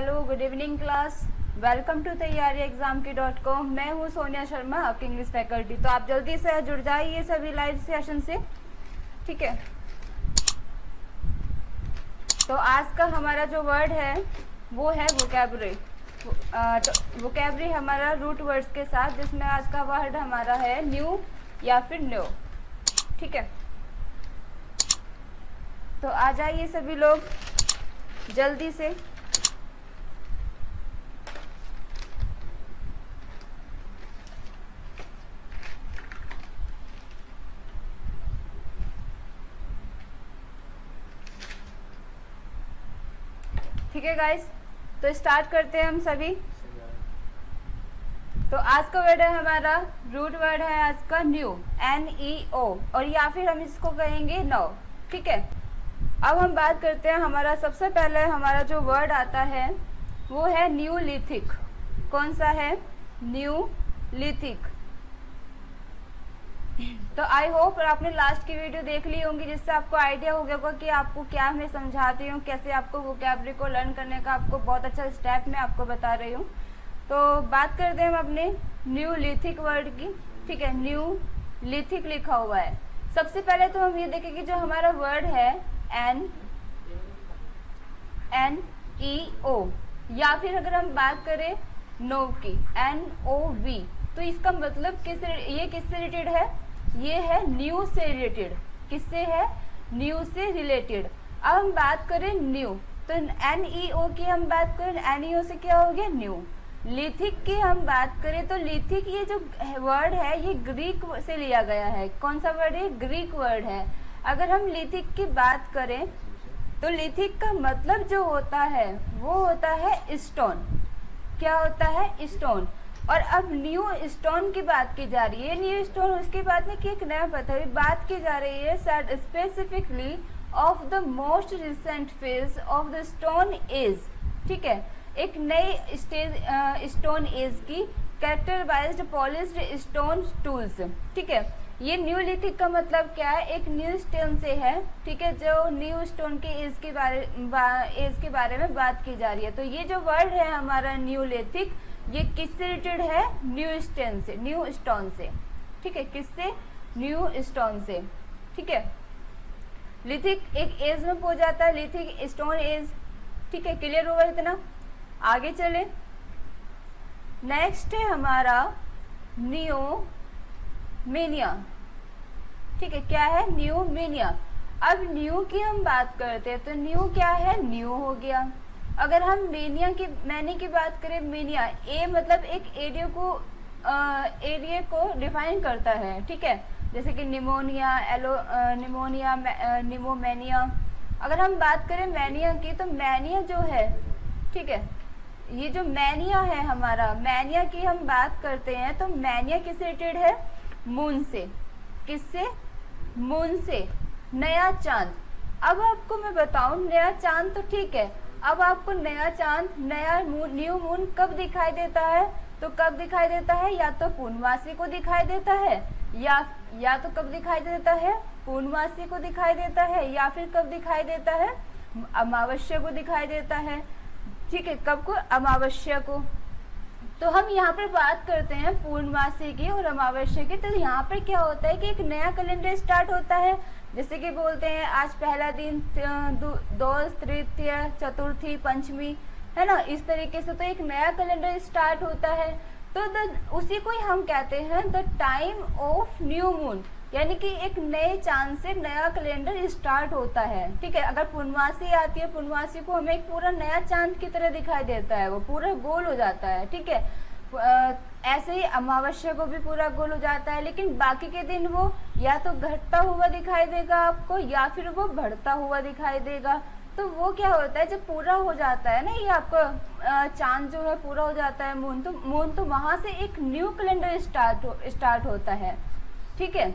Hello good evening class, welcome to तैयारी exam की .com। मैं हूँ सोनिया शर्मा, आपकी इंग्लिश फैकल्टी। तो आप जल्दी से जुड़ जाइए सभी लाइव सेशन से, ठीक है। तो आज का हमारा जो वर्ड है वो है वोकैबुलरी। तो वोकैबुलरी हमारा रूट वर्ड्स के साथ, जिसमें आज का वर्ड हमारा है न्यू या फिर न्यू, ठीक है। तो आ जाइए सभी लोग जल्दी से। ठीक है गाइस, तो स्टार्ट करते हैं हम सभी। तो आज का वर्ड है हमारा, रूट वर्ड है आज का न्यू, NEO, और या फिर हम इसको कहेंगे नो, ठीक है। अब हम बात करते हैं, हमारा सबसे पहले हमारा जो वर्ड आता है वो है न्यूलिथिक। कौन सा है? न्यूलिथिक। तो आई होप आपने लास्ट की वीडियो देख ली होंगी, जिससे आपको आइडिया हो गया होगा कि आपको क्या मैं समझाती हूँ, कैसे आपको वोकैबुलरी को लर्न करने का आपको बहुत अच्छा स्टेप मैं आपको बता रही हूँ। तो बात करते हैं हम अपने न्यूलिथिक वर्ड की, ठीक है। न्यूलिथिक लिखा हुआ है। सबसे पहले तो हम ये देखेंगे जो हमारा वर्ड है NEO, या फिर अगर हम बात करें नो की, NOV, तो इसका मतलब ये किससे रिलेटेड है? ये है न्यू से रिलेटेड। किससे है? न्यू से रिलेटेड। अब हम बात करें न्यू, तो NEO की हम बात करें, NEO से क्या हो गया? न्यू। लिथिक की हम बात करें तो लिथिक ये जो वर्ड है ये ग्रीक से लिया गया है। कौन सा वर्ड है? ग्रीक वर्ड है। अगर हम लिथिक की बात करें तो लिथिक का मतलब जो होता है वो होता है स्टोन। क्या होता है? स्टोन। और अब न्यू स्टोन की बात की जा रही है। न्यू स्टोन उसकी बात नहीं कि एक नया पत्थर, बात की जा रही है specifically of the most recent phase of the stone age, ठीक है। एक नई स्टोन एज की कैरेक्टराइज्ड पॉलिश्ड स्टोन टूल्स, ठीक है। ये न्यूलिथिक का मतलब क्या है? एक न्यू स्टोन से है, ठीक है, जो न्यू स्टोन के एज के बारे में बात की जा रही है। तो ये जो वर्ड है हमारा न्यूलिथिक, ये किससे रिलेटेड है? न्यू स्टोन से, ठीक है। किससे? न्यू स्टोन से, ठीक है। लिथिक एक एज में पहुंच जाता है, लिथिक स्टोन एज, ठीक है। क्लियर होगा इतना? आगे चले। नेक्स्ट है हमारा न्यूमेनिया, ठीक है। क्या है? न्यूमेनिया। अब न्यू की हम बात करते हैं तो न्यू क्या है? न्यू हो गया। अगर हम मैनी की बात करें, मेनिया, ए मतलब एक एरिया को डिफाइन करता है, ठीक है। जैसे कि निमोनिया, निमोमेनिया। अगर हम बात करें मैनिया की, तो मैनिया जो है, ठीक है, ये जो मैनिया है हमारा, मैनिया की हम बात करते हैं तो मैनिया किससे रिलेटेड है? मून से। किससे? मून से। नया चांद। अब आपको मैं बताऊं, नया चांद तो ठीक है, अब आपको नया चांद, न्यू मून कब दिखाई देता है? तो कब दिखाई देता है? या तो पूर्णमासी को दिखाई देता है, या तो कब दिखाई देता है? पूर्णमासी को दिखाई देता है, या फिर कब दिखाई देता है? अमावस्या को दिखाई देता है, ठीक है। कब को? अमावस्या को। तो हम यहाँ पर बात करते हैं पूर्णमासी की और अमावस्या की। तो यहाँ पर क्या होता है कि एक नया कैलेंडर स्टार्ट होता है। जैसे कि बोलते हैं आज पहला दिन, द्वादश, तृतीय, चतुर्थी, पंचमी, है ना, इस तरीके से तो एक नया कैलेंडर स्टार्ट होता है। तो उसी को ही हम कहते हैं the time of new moon, यानी कि एक नए चांद से नया कैलेंडर स्टार्ट होता है, ठीक है। अगर पूर्णमासी आती है, पूर्णमासी को हमें एक पूरा नया चांद की तरह दिखाई देता है, वो पूरा गोल हो जाता है, ठीक है। ऐसे ही अमावस्या को भी पूरा गोल हो जाता है, लेकिन बाकी के दिन वो या तो घटता हुआ दिखाई देगा आपको, या फिर वो बढ़ता हुआ दिखाई देगा। तो वो क्या होता है, जब पूरा हो जाता है ना, ये आपका चांद जो है पूरा हो जाता है, मून तो वहां से एक न्यू कैलेंडर स्टार्ट होता है, ठीक है।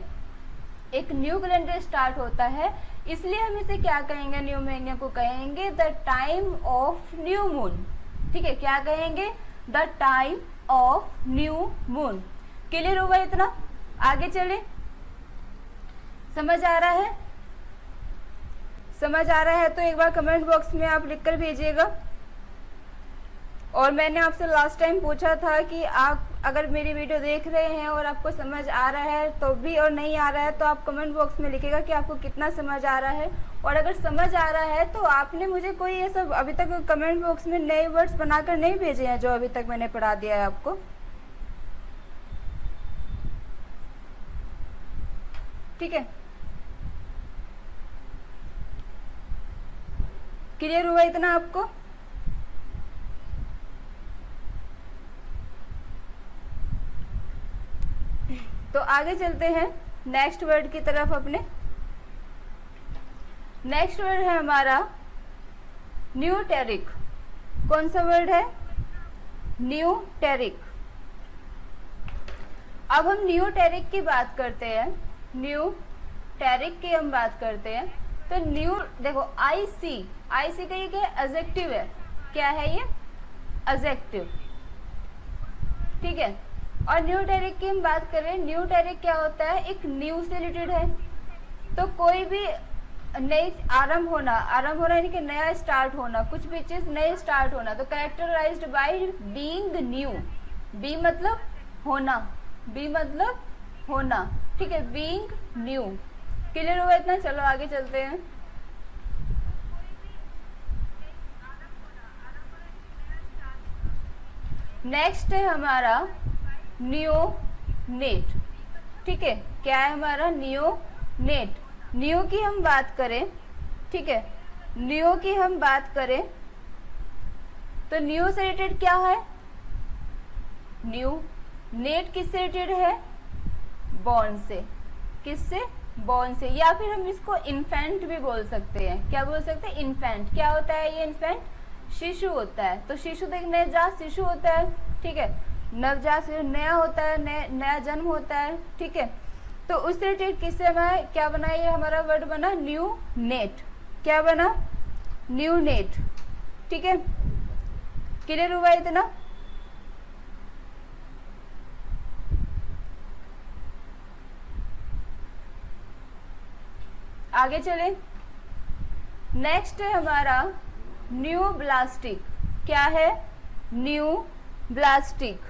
एक न्यू कैलेंडर स्टार्ट होता है, इसलिए हम इसे क्या कहेंगे? न्यूमेनिया को कहेंगे the time of new moon, ठीक है। क्या कहेंगे? The time of new moon. Clear होगा इतना? आगे चले। समझ आ रहा है? समझ आ रहा है तो एक बार कमेंट बॉक्स में आप लिखकर भेजिएगा। और मैंने आपसे लास्ट टाइम पूछा था कि आप अगर मेरी वीडियो देख रहे हैं और आपको समझ आ रहा है तो भी, और नहीं आ रहा है तो आप कमेंट बॉक्स में लिखिएगा कि आपको कितना समझ आ रहा है। और अगर समझ आ रहा है तो आपने मुझे कोई ये सब अभी तक कमेंट बॉक्स में नए वर्ड्स बनाकर नहीं भेजे हैं जो अभी तक मैंने पढ़ा दिया है आपको। ठीक है, क्लियर हुआ इतना आपको? तो आगे चलते हैं नेक्स्ट वर्ड की तरफ अपने। नेक्स्ट वर्ड है हमारा न्यूटेरिक। कौन सा वर्ड है? न्यूटेरिक। अब हम न्यूटेरिक की बात करते हैं, न्यूटेरिक की हम बात करते हैं। तो न्यू देखो, आईसी का ये क्या है? एडजेक्टिव है। क्या है ये? एडजेक्टिव। ठीक है, और न्यूटेरिक की हम बात करें, न्यूटेरिक क्या होता है? एक न्यू से रिलेटेड है। तो कोई भी नई आरंभ होना यानी कि नया स्टार्ट होना, कुछ भी चीज नई स्टार्ट होना। तो characterized by being new. Be मतलब होना, बी मतलब होना। ठीक है, बीइंग न्यू। क्लियर हुआ इतना? चलो आगे चलते हैं। नेक्स्ट है हमारा नियोनेट। ठीक है, क्या है हमारा? नियोनेट। नियो की हम बात करें, ठीक है, नियो की हम बात करें तो नियो से रिलेटेड क्या है? न्यू। नेट किससे रिलेटेड है? बॉर्न से। किससे? बॉर्न से। या फिर हम इसको इन्फेंट भी बोल सकते हैं। क्या बोल सकते हैं? इन्फेंट। क्या होता है ये इन्फेंट? शिशु होता है। तो शिशु देख, नवजात शिशु होता है। ठीक है, नवजात शिशु नया होता है, नया जन्म होता है। ठीक है, तो उस रिलेटेड किससे हमारा क्या बना? ये हमारा वर्ड बना न्यू नेट। क्या बना? New net. ठीक है, क्लियर हुआ इतना? आगे चले। नेक्स्ट है हमारा न्यू ब्लास्टिक। क्या है? न्यू ब्लास्टिक।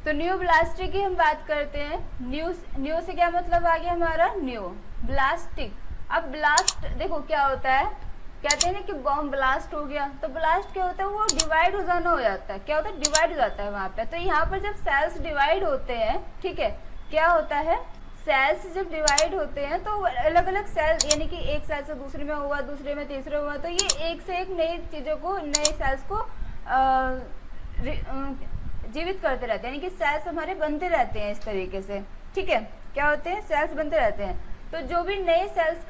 तो न्यू ब्लास्टिक की हम बात करते हैं। न्यू से क्या मतलब आ गया हमारा? न्यू। ब्लास्टिक। अब ब्लास्ट देखो क्या होता है, कहते हैं ना कि बॉम्ब ब्लास्ट हो गया। तो ब्लास्ट क्या होता है? वो डिवाइड हो जाना हो जाता है। क्या होता है? डिवाइड हो जाता है वहां पे। तो यहाँ पर जब सेल्स डिवाइड होते हैं, ठीक है, क्या होता है? सेल्स जब डिवाइड होते हैं तो अलग अलग सेल, यानी कि एक सेल से दूसरे में हुआ, दूसरे में तीसरे हुआ, तो ये एक से एक नई चीजों को, नए सेल्स को जीवित करते रहते हैं। यानी कि सेल्स हमारे बनते रहते हैं इस तरीके से। ठीक है, क्या होते हैं? सेल्स बनते रहते हैं। तो जो भी नए सेल्स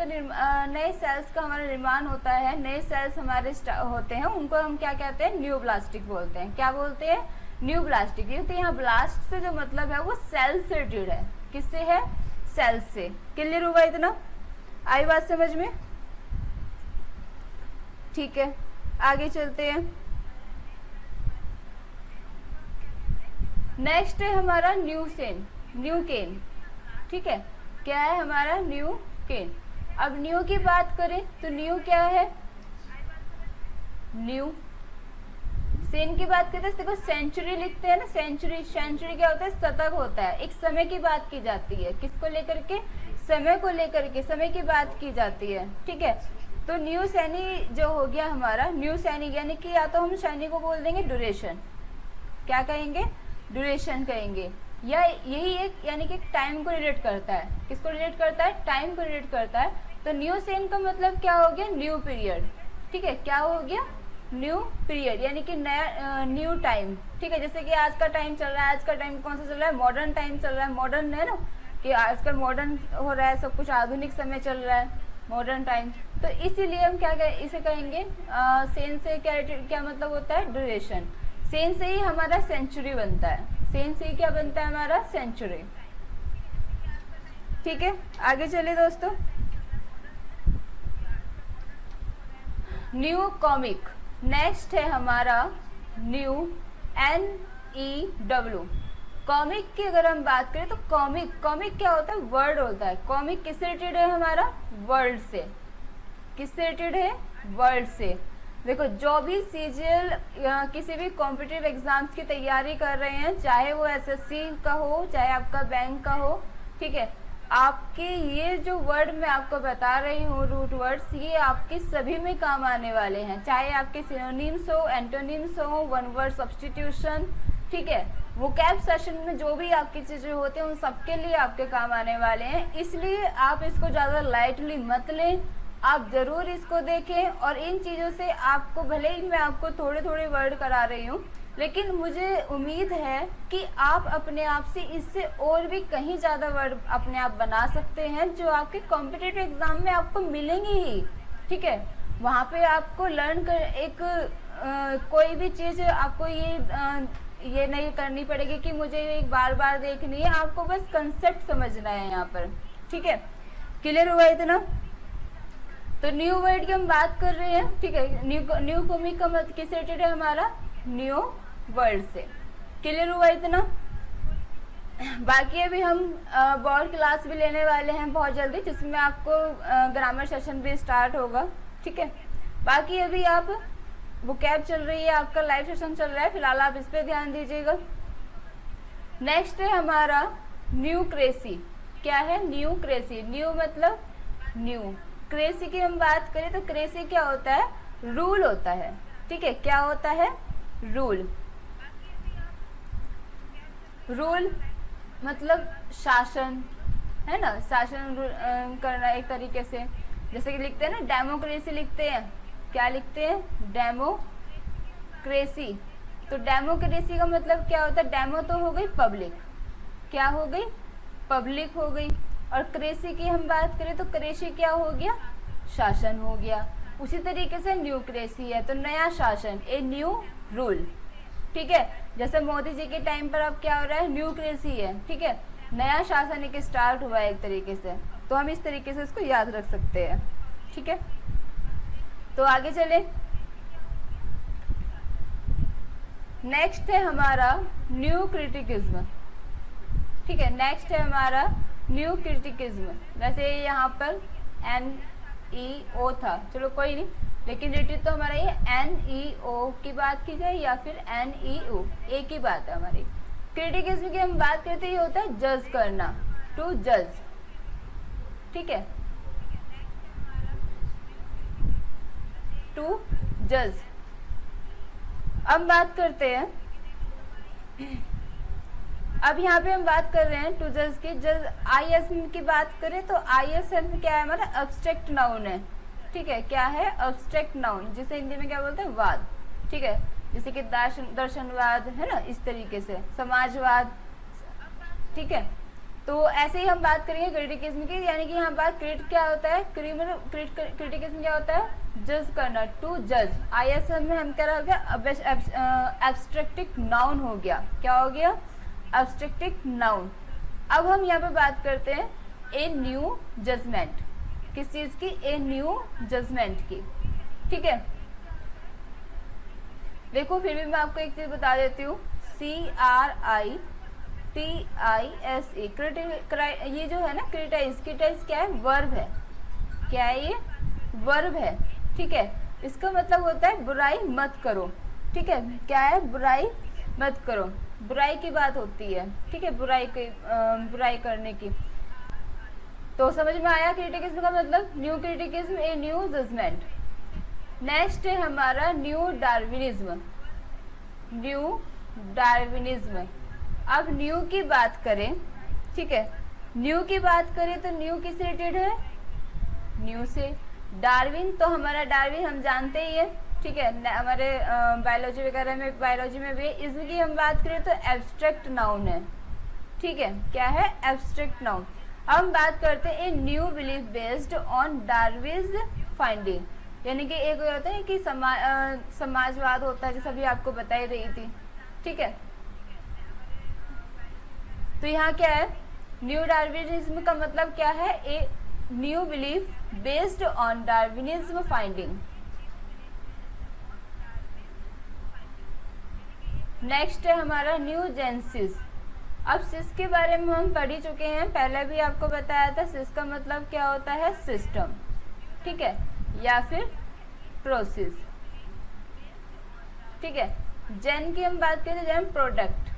का हमारा निर्माण होता है, नए सेल्स हमारे होते हैं, उनको हम क्या कहते हैं? न्यू ब्लास्टिक बोलते हैं। क्या बोलते हैं? न्यू ब्लास्टिक। ये तो यहाँ ब्लास्ट से जो मतलब है वो सेल से रिलेटेड है। किससे है? सेल से। क्लियर हुआ इतना? आई बात समझ में? ठीक है, आगे चलते हैं। नेक्स्ट है हमारा न्यूसेन, न्यूकेन। ठीक है, क्या है हमारा? न्यूकेन। अब न्यू की बात करें तो न्यू क्या है? न्यू। सेन की बात करते हैं, देखो सेंचुरी लिखते हैं ना, सेंचुरी। सेंचुरी क्या होता है? शतक होता है। एक समय की बात की जाती है। किसको लेकर के? समय को लेकर के, समय की बात की जाती है। ठीक है, तो न्यू सैनी जो हो गया हमारा, न्यू सैनिक, यानी कि या तो हम सैनिक को बोल देंगे ड्यूरेशन। क्या कहेंगे? ड्यूरेशन कहेंगे। या यही एक, यानी कि टाइम को रिलेट करता है। किसको रिलेट करता है? टाइम को रिलेट करता है। तो न्यू सेन का मतलब क्या हो गया? New period. ठीक है, क्या हो गया? न्यू पीरियड, यानी कि नया, न्यू टाइम। ठीक है, जैसे कि आज का टाइम चल रहा है। आज का टाइम कौन सा चल रहा है? मॉडर्न टाइम चल रहा है। मॉडर्न है ना, कि आजकल मॉडर्न हो रहा है, सब कुछ आधुनिक समय चल रहा है, मॉडर्न टाइम। तो इसीलिए हम क्या इसे कहेंगे? सेन से क्या मतलब होता है? ड्यूरेशन। सेन से ही हमारा सेंचुरी बनता है। सेन से ही क्या बनता है हमारा? सेंचुरी। ठीक है, आगे चलिए दोस्तों। New comic. नेक्स्ट है हमारा न्यू, NEW। कॉमिक की अगर हम बात करें तो कॉमिक क्या होता है? वर्ड होता है। कॉमिक किससे रिलेटेड है हमारा? वर्ड से। किससे रिलेटेड है? वर्ड से। देखो जो भी सीजीएल या किसी भी कॉम्पिटिटिव एग्जाम्स की तैयारी कर रहे हैं, चाहे वो एसएससी का हो, चाहे आपका बैंक का हो, ठीक है, आपके ये जो वर्ड मैं आपको बता रही हूँ, रूट वर्ड्स, ये आपके सभी में काम आने वाले हैं। चाहे आपके सिनोनिम्स हो, एंटोनिम्स हो, वन वर्ड सब्स्टिट्यूशन, ठीक है, वोकैब सेशन में जो भी आपकी चीजें होती हैं उन सबके लिए आपके काम आने वाले हैं। इसलिए आप इसको ज़्यादा लाइटली मत लें, आप ज़रूर इसको देखें। और इन चीज़ों से आपको, भले ही मैं आपको थोड़े थोड़े वर्ड करा रही हूँ, लेकिन मुझे उम्मीद है कि आप अपने आप से इससे और भी कहीं ज़्यादा वर्ड अपने आप बना सकते हैं, जो आपके कॉम्पिटिटिव एग्ज़ाम में आपको मिलेंगे ही, ठीक है। वहाँ पे आपको लर्न कर एक कोई भी चीज़ आपको ये नहीं करनी पड़ेगी कि मुझे एक बार बार देखनी है, आपको बस कंसेप्ट समझना है यहाँ पर, ठीक है। क्लियर हुआ इतना? तो न्यू वर्ड की हम बात कर रहे हैं, ठीक है। न्यू कॉमिक का मतलब किस रिलेटेड है? हमारा न्यू वर्ड से। क्लियर हुआ इतना? बाकी अभी हम बोर्ड क्लास भी लेने वाले हैं बहुत जल्दी, जिसमें आपको ग्रामर सेशन भी स्टार्ट होगा, ठीक है। बाकी अभी आप वोकैब चल रही है, आपका लाइव सेशन चल रहा है, फिलहाल आप इस पे ध्यान दीजिएगा। नेक्स्ट है हमारा न्यू क्रेसी। क्या है? New cracy. न्यू मतलब न्यू, क्रेसी की हम बात करें तो क्रेसी क्या होता है? रूल होता है, ठीक है। क्या होता है? रूल। रूल मतलब शासन, है ना, शासन करना एक तरीके से। जैसे कि लिखते हैं ना डेमोक्रेसी, लिखते हैं, क्या लिखते हैं? डेमोक्रेसी। तो डेमोक्रेसी का मतलब क्या होता है? डेमो तो हो गई पब्लिक, क्या हो गई? पब्लिक हो गई। और क्रेसी की हम बात करें तो क्रेसी क्या हो गया? शासन हो गया। उसी तरीके से न्यू क्रेसी है तो नया शासन, ए न्यू रूल, ठीक है। जैसे मोदी जी के टाइम पर अब क्या हो रहा है? न्यू क्रेसी है, ठीक है, नया शासन एक स्टार्ट हुआ है एक तरीके से। तो हम इस तरीके से इसको याद रख सकते हैं, ठीक है। तो आगे चले। नेक्स्ट है हमारा न्यू क्रिटिकिज्म, ठीक है। नेक्स्ट है हमारा न्यू क्रिटिकिज्म। वैसे यहाँ पर NEO था, चलो कोई नहीं, लेकिन रिलेटेड तो हमारा ये NEO की बात की जाए या फिर NEO, एक ही बात है हमारी। क्रिटिकिज्म की हम बात करते हैं, ये होता है जज करना, टू जज, ठीक है, टू जज। अब बात करते हैं, अब यहाँ पे हम बात कर रहे हैं टू जज की। जज ISM की बात करें तो ISM क्या है? हमारा एब्स्ट्रैक्ट नाउन है, ठीक है। क्या है? एब्स्ट्रैक्ट नाउन, जिसे हिंदी में क्या बोलते हैं? वाद, ठीक है। जैसे कि दर्शनवाद है ना, इस तरीके से समाजवाद, ठीक है। तो ऐसे ही हम बात करेंगे क्रिटिकिज्म की, यानी कि यहाँ बात क्रिट क्या होता है? क्रिटिकिज्म क्या होता है? जज करना, टू जज। ISM में हम क्या हो गया? एब्स्ट्रैक्टिव नाउन हो गया। क्या हो गया? एब्स्ट्रैक्टिव नाउन। अब हम यहाँ पे बात करते हैं ए न्यू जजमेंट। किस चीज की? ए न्यू जजमेंट की, ठीक है। देखो फिर भी मैं आपको एक चीज बता देती हूँ, CRITISE, ये जो है ना क्रिटाइज, क्रिटाइज क्या है? वर्ब है। क्या है ये? वर्ब है, ठीक है। इसका मतलब होता है बुराई मत करो, ठीक है। क्या है? बुराई मत करो, बुराई की बात होती है, ठीक है, बुराई करने की। तो समझ में आया क्रिटिकिज्म का मतलब? New criticism, a new judgement. Next है हमारा न्यू डार्विनिज्म। New Darwinism. अब न्यू की बात करें, ठीक है, न्यू की बात करें तो न्यू किस रिलेटेड है? न्यू से। डार्विन तो हमारा डार्विन हम जानते ही है, ठीक है, हमारे बायोलॉजी वगैरह में, बायोलॉजी में भी। इसकी हम बात करें तो एब्स्ट्रैक्ट नाउन है, ठीक है। क्या है? Abstract noun. हम बात करते हैं a new belief based on Darwin's finding, यानी कि एक होता है कि समाजवाद होता है, जैसा भी आपको बताई रही थी, ठीक है। तो यहाँ क्या है? न्यू डार्विनिज्म का मतलब क्या है? A new belief based on Darwinism finding. Next है हमारा न्यू जेनेसिस। अब सिस के बारे में हम पढ़ ही चुके हैं, पहले भी आपको बताया था। सिस का मतलब क्या होता है? सिस्टम, ठीक है। या फिर प्रोसेस। ठीक है, जेन की हम बात करें तो जेन प्रोडक्ट,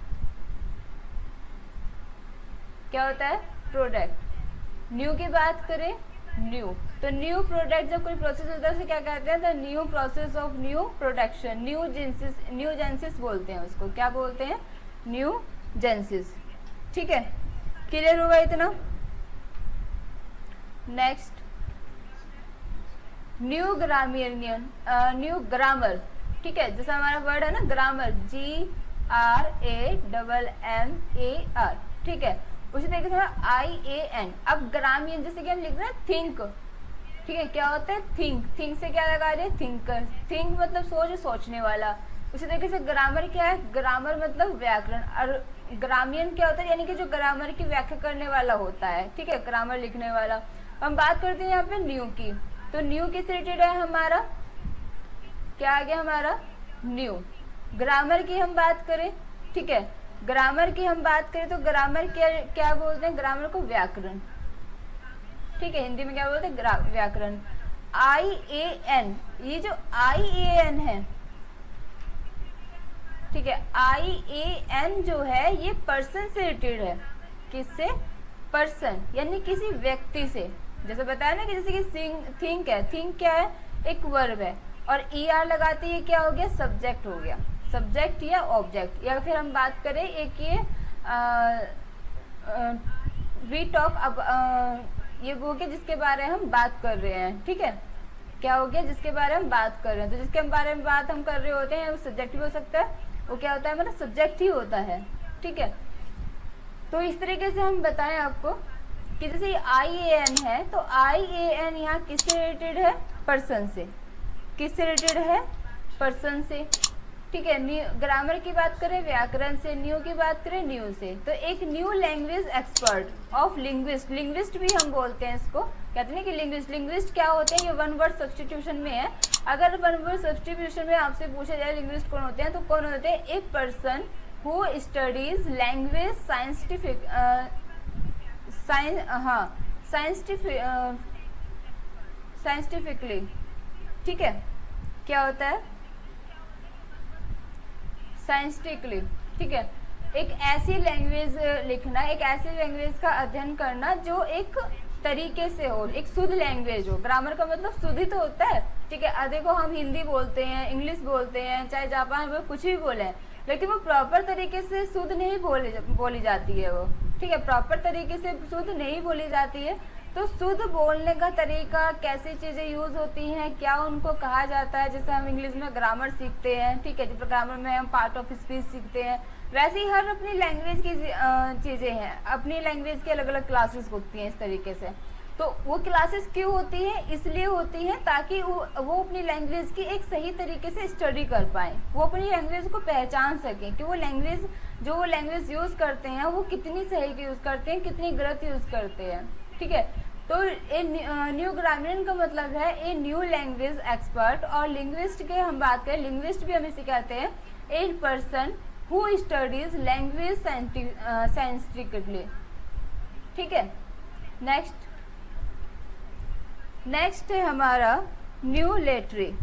क्या होता है प्रोडक्ट। न्यू की बात करें न्यू, तो न्यू प्रोडक्ट जब कोई प्रोसेस होता है उसे क्या कहते हैं, तो new process of new production, new Genesis बोलते हैं उसको, क्या बोलते हैं, न्यू जेंसिस। ठीक है, क्लियर हुआ इतना। Next new grammarian, new grammar. ठीक है, जैसा हमारा वर्ड है ना ग्रामर, GRAMMAR। ठीक है, उसी तरीके से IAN। अब ग्रामीण जैसे कि हम लिख रहे हैं थिंक, ठीक है, क्या होता है थिंक, थिंक से क्या लगा रहे हैं थिंकर, थिंक मतलब सोच, सोचने वाला। उसी तरीके से ग्रामर क्या है, ग्रामर मतलब व्याकरण, और ग्रामीण क्या होता है, यानी कि जो ग्रामर की व्याख्या करने वाला होता है। ठीक है, ग्रामर लिखने वाला। हम बात करते हैं यहाँ पे न्यू की, तो न्यू किस रिलेटेड है हमारा, क्या आ गया हमारा न्यू। ग्रामर की हम बात करें, ठीक है, ग्रामर की हम बात करें तो ग्रामर क्या बोलते हैं, ग्रामर को व्याकरण। ठीक है, हिंदी में क्या बोलते हैं व्याकरण। IAN, ये जो IAN है, ठीक है, IAN जो है ये पर्सन से रिलेटेड है। किससे, पर्सन, यानी किसी व्यक्ति से। जैसे बताया ना कि जैसे कि थिंक है, थिंक क्या है, एक वर्ब है, और ER लगाते ही क्या हो गया, सब्जेक्ट हो गया, सब्जेक्ट या ऑब्जेक्ट। या फिर हम बात करें एक ये वी टॉक, अब ये वो गया जिसके बारे में हम बात कर रहे हैं। ठीक है, क्या हो गया, जिसके बारे में हम बात कर रहे हैं, तो जिसके बारे में बात हम कर रहे होते हैं वो सब्जेक्ट भी हो सकता है, वो क्या होता है मतलब सब्जेक्ट ही होता है। ठीक है, तो इस तरीके से हम बताएं आपको कि जैसे IAN है, तो IAN यहाँ किससे रिलेटेड है, पर्सन से। किससे रिलेटेड है, पर्सन से। ठीक है, ग्रामर की बात करें व्याकरण से, न्यू की बात करें न्यू से। तो एक new language expert of linguist, linguist भी हम बोलते हैं इसको, कहते हैं कि लिंग्विस्ट। लिंग्विस्ट क्या होते हैं, ये वन वर्ड सब्स्टिट्यूशन में है। अगर वन वर्ड सब्स्टिट्यूशन में आपसे पूछा जाए लिंग्विस्ट कौन होते हैं, तो कौन होते हैं, a person who studies language scientific, scientifically. ठीक है, क्या होता है, साइंटिफिकली। ठीक है, एक ऐसी लैंग्वेज लिखना, एक ऐसी लैंग्वेज का अध्ययन करना जो एक तरीके से हो, एक शुद्ध लैंग्वेज हो। ग्रामर का मतलब शुद्ध ही तो होता है। ठीक है, देखो हम हिंदी बोलते हैं, इंग्लिश बोलते हैं, चाहे जापान में कुछ भी बोले, लेकिन वो प्रॉपर तरीके से शुद्ध नहीं बोली जाती है वो। ठीक है, प्रॉपर तरीके से शुद्ध नहीं बोली जाती है। तो शुद्ध बोलने का तरीका, कैसी चीज़ें यूज़ होती हैं, क्या उनको कहा जाता है, जैसे हम इंग्लिश में ग्रामर सीखते हैं। ठीक है, जैसे ग्रामर में हम पार्ट ऑफ स्पीच सीखते हैं, वैसे ही हर अपनी लैंग्वेज की चीज़ें हैं, अपनी लैंग्वेज की अलग अलग क्लासेस होती हैं इस तरीके से। तो वो क्लासेस क्यों होती हैं, इसलिए होती हैं ताकि वो अपनी लैंग्वेज की एक सही तरीके से स्टडी कर पाएँ, वो अपनी लैंग्वेज को पहचान सकें कि वो लैंग्वेज जो वो लैंग्वेज यूज़ करते हैं वो कितनी सही यूज़ करते हैं, कितनी गलत यूज़ करते हैं। ठीक है, तो ए न्यू ग्रामीण का मतलब है ए न्यू लैंग्वेज एक्सपर्ट। और लिंग्विस्ट के हम बात करें, लिंग्विस्ट भी हमें सिखाते हैं a person who studies language scientifically. ठीक है, नेक्स्ट है हमारा न्यू लेटरी।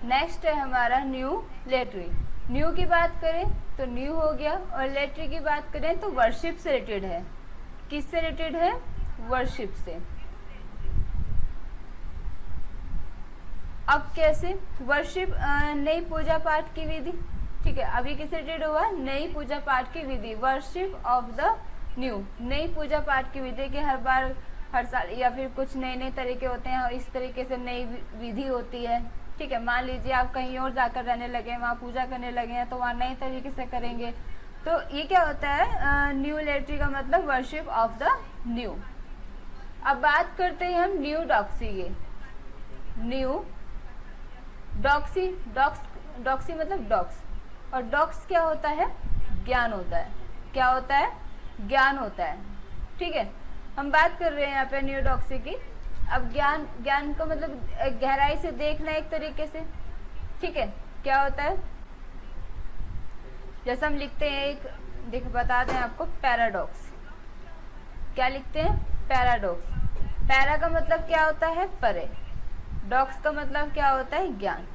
नेक्स्ट है हमारा न्यू लेटरी। न्यू की बात करें तो न्यू हो गया, और लेटरी की बात करें तो वर्शिप से रिलेटेड है। किससे रिलेटेड है, वर्शिप से। अब कैसे, वर्शिप नई पूजा पाठ की विधि। ठीक है, अभी किससे रिलेटेड हुआ, नई पूजा पाठ की विधि, वर्शिप ऑफ द न्यू। नई पूजा पाठ की विधि के हर साल या फिर कुछ नए तरीके होते हैं, और इस तरीके से नई विधि होती है। ठीक है, मान लीजिए आप कहीं और जाकर रहने लगे, वहाँ पूजा करने लगे हैं, तो वहाँ नए तरीके से करेंगे। तो ये क्या होता है, न्यू लेटरी का मतलब वर्शिप ऑफ द न्यू। अब बात करते हैं हम न्यू डॉक्सी की। न्यू डॉक्सी, डॉक्सी मतलब डॉक्स, और डॉक्स क्या होता है, ज्ञान होता है। क्या होता है, ज्ञान होता है। ठीक है, हम बात कर रहे हैं यहाँ पे न्यू डॉक्सी की। अब ज्ञान का मतलब गहराई से देखना एक तरीके से। ठीक है, क्या होता है, जैसे हम लिखते हैं एक देख बताते हैं आपको, पैराडॉक्स। क्या लिखते हैं? पैराडॉक्स। पैरा का मतलब क्या होता है? परे। डॉक्स का मतलब क्या होता है? ज्ञान।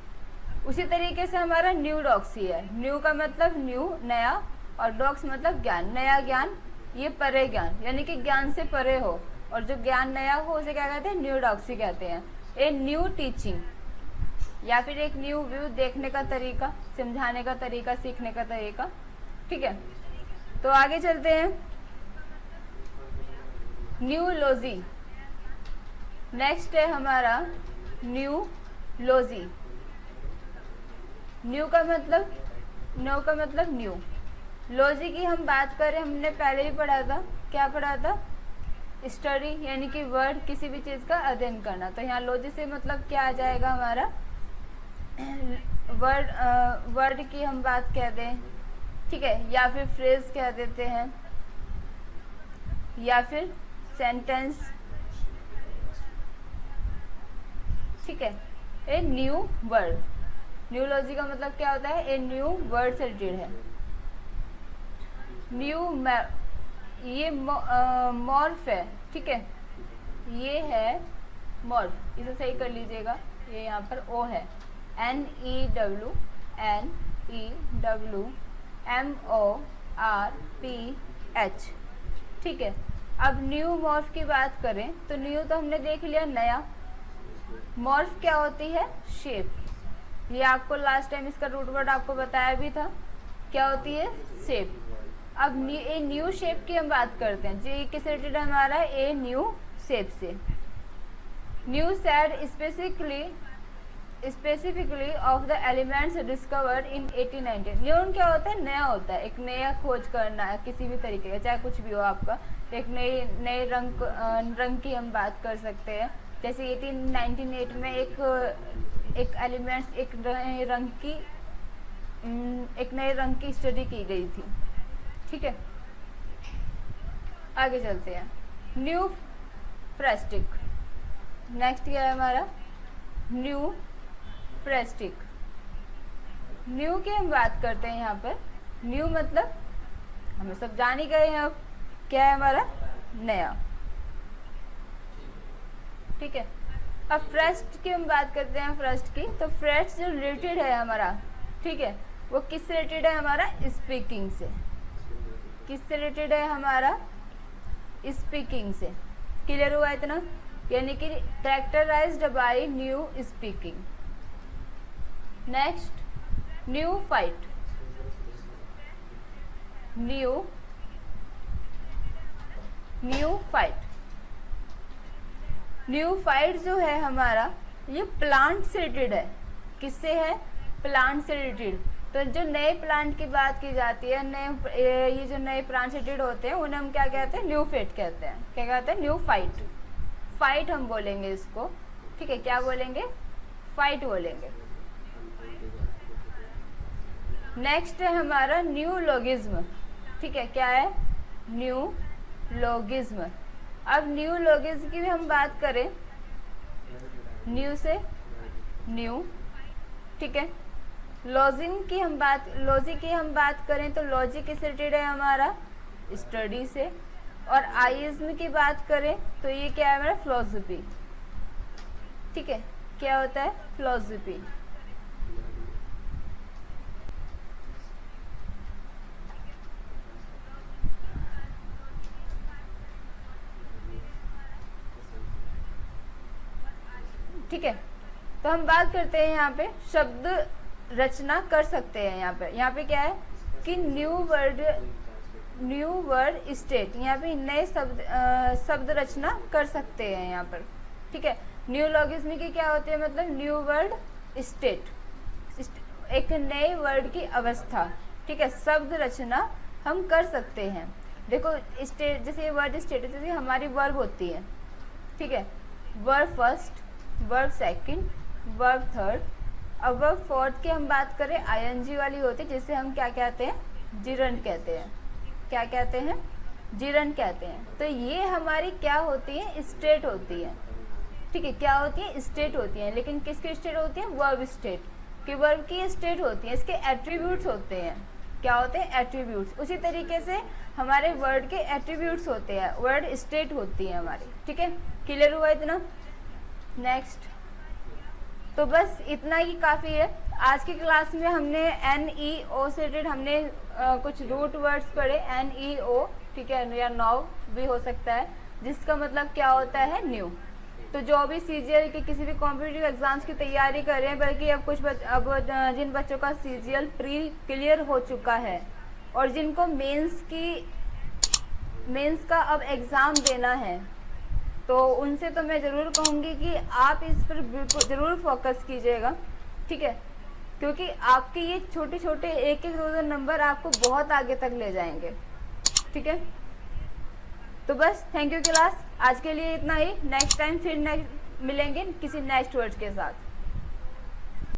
उसी तरीके से हमारा न्यू डॉक्स ही है। न्यू का मतलब न्यू, नया, और डॉक्स मतलब ज्ञान, नया ज्ञान, ये परे ज्ञान, यानी कि ज्ञान से परे हो, और जो ज्ञान नया हो उसे क्या कहते हैं? न्यू डॉक्स ही कहते हैं। ए न्यू टीचिंग, या फिर एक न्यू व्यू, देखने का तरीका, समझाने का तरीका, सीखने का तरीका। ठीक है, तो आगे चलते हैं। न्यूलॉजी, नेक्स्ट है हमारा न्यूलॉजी। न्यू का मतलब, नो का मतलब न्यू। लॉजी की हम बात करें, हमने पहले भी पढ़ा था, क्या पढ़ा था? स्टडी, यानी कि वर्ड, किसी भी चीज़ का अध्ययन करना। तो यहाँ लॉजी से मतलब क्या आ जाएगा हमारा? वर्ड की हम बात कह दें, ठीक है, या फिर फ्रेज कह देते हैं, या फिर सेंटेंस। ठीक है, ए न्यू वर्ड। न्यूलॉजी का मतलब क्या होता है? ए न्यू वर्ड से रिलेटेड है। न्यू, ये मॉर्फ है, ठीक है, ये है मॉर्फ, इसे सही कर लीजिएगा, ये यहाँ पर ओ है, NEWMORPH। ठीक है, अब न्यू मॉर्फ की बात करें तो न्यू तो हमने देख लिया, नया। मॉर्फ क्या होती है? शेप। ये आपको लास्ट टाइम इसका रूट वर्ड आपको बताया भी था, क्या होती है? शेप। अब ए न्यू शेप की हम बात करते हैं, जी किस रिलेटेड है हमारा? ए न्यू शेप से। New said specifically of the elements discovered in 1890। New क्या होता है? नया होता है, एक नया खोज करना है किसी भी तरीके का, चाहे कुछ भी हो आपका। एक नए रंग की हम बात कर सकते हैं, जैसे 1898 में एक एलिमेंट्स, एक नए रंग की स्टडी की गई थी। ठीक है, आगे चलते हैं। न्यू फ्रेस्टिक, नेक्स्ट क्या है हमारा? न्यू फ्रेस्टिक। न्यू की हम बात करते हैं यहाँ पर। न्यू मतलब हमें सब जान ही गए हैं, अब क्या है हमारा? नया। ठीक है, अब फ्रेस्ट की हम बात करते हैं। फ्रेस्ट की, तो फ्रेस्ट जो रिलेटेड है हमारा, ठीक है, वो किससे रिलेटेड है हमारा? स्पीकिंग से। किससे रिलेटेड है हमारा? स्पीकिंग से। क्लियर हुआ इतना? यानी कि characterized by new speaking. Next, new fight. New fight. New fight जो है हमारा, ये प्लांट से रिलेटेड है। किससे है? प्लांट से रिलेटेड। तो जो नए प्लांट की बात की जाती है, ये जो नए प्लांट से रिलेटेड होते हैं, उन्हें हम क्या कहते हैं? न्यू फाइट कहते हैं। क्या कहते हैं? New fight. फाइट हम बोलेंगे इसको, ठीक है, क्या बोलेंगे? फाइट बोलेंगे। नेक्स्ट है हमारा न्यू लॉगिज्म। ठीक है, क्या है? न्यू लॉगिज्म। अब न्यू लॉगिज्म की भी हम बात करें, न्यू से न्यू, ठीक है। लॉजी की हम बात करें तो लॉजी किस रिलेटेड है हमारा? स्टडी से। और आइज्म की बात करें तो ये क्या है हमारा? फिलोसफी। ठीक है, क्या होता है? फिलोसफी। ठीक है, तो हम बात करते हैं यहाँ पे शब्द रचना कर सकते हैं। यहाँ पे क्या है कि न्यू वर्ड स्टेट, यहाँ पे नए शब्द रचना कर सकते हैं यहाँ पर। ठीक है, न्यू लॉगिज्म की क्या होती है? मतलब न्यू वर्ड स्टेट, एक नए वर्ड की अवस्था। ठीक है, शब्द रचना हम कर सकते हैं। देखो स्टेट, जैसे वर्ड स्टेट, जैसे हमारी वर्ब होती है, ठीक है, verb first, verb second, verb third. अब वर्ब फोर्थ की हम बात करें, आईएनजी वाली होती है, जिसे हम क्या कहते हैं? जिरंड कहते हैं। क्या कहते हैं? जिरंड कहते हैं। तो ये हमारी क्या होती है? स्टेट होती है। ठीक है, क्या होती है? स्टेट होती है। लेकिन किसकी स्टेट होती है? वर्ब स्टेट, कि वर्ब की स्टेट होती है, इसके एट्रीब्यूट्स होते हैं। क्या होते हैं, एट्रीब्यूट्स। उसी तरीके से हमारे वर्ड के एट्रीब्यूट्स होते हैं, वर्ड स्टेट होती है हमारी, ठीक है। क्लियर हुआ इतना? नेक्स्ट, तो बस इतना ही काफ़ी है। आज की क्लास में हमने NEO से रिलेटेड हमने कुछ रूट वर्ड्स पढ़े, NEO, ठीक है, या नाउ भी हो सकता है, जिसका मतलब क्या होता है, न्यू। तो जो भी CGL के किसी भी कॉम्पिटिटिव एग्जाम्स की तैयारी कर रहे हैं, बल्कि अब जिन बच्चों का CGL प्री क्लियर हो चुका है और जिनको मेंस का अब एग्ज़ाम देना है, तो उनसे तो मैं ज़रूर कहूँगी कि आप इस पर बिल्कुल ज़रूर फोकस कीजिएगा, ठीक है, क्योंकि आपके ये छोटे छोटे एक एक दो नंबर आपको बहुत आगे तक ले जाएंगे, ठीक है। तो बस थैंक यू क्लास, आज के लिए इतना ही। नेक्स्ट टाइम फिर मिलेंगे किसी नेक्स्ट वर्ड के साथ।